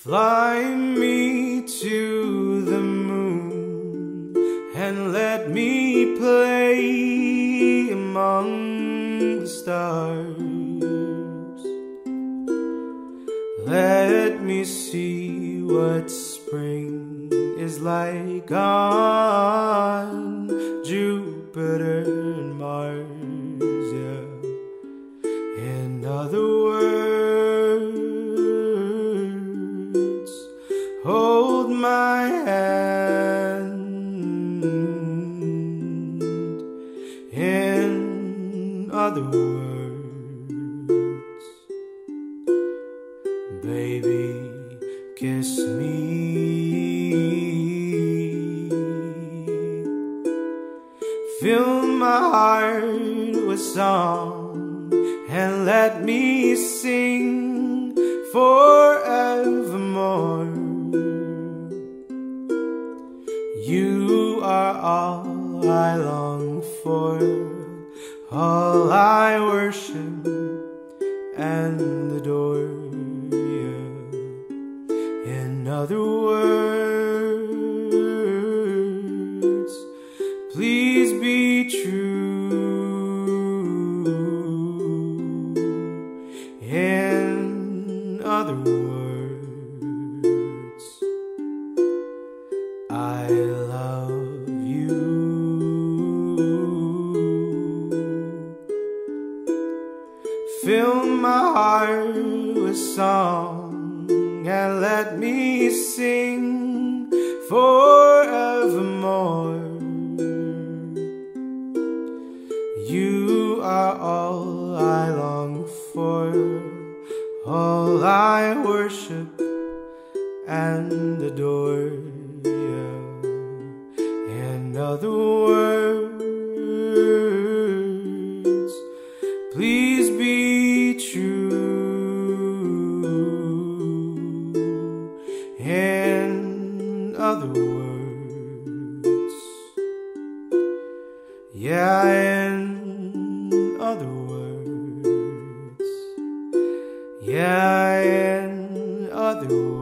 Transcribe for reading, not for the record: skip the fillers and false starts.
Fly me to the moon and let me play among the stars. Let me see what spring is like on Jupiter and Mars, yeah. In other words, hold my hand. In other words, baby, kiss me. Fill my heart with song and let me sing forevermore. You are all I long for, all I worship and adore, yeah. In other words, please be true. In other words, I love you. Fill my heart with song and let me sing forevermore. You are all I long for, all I worship and adore, yeah. In other words, please be true. In other words, yeah, in other words, yeah, in other words.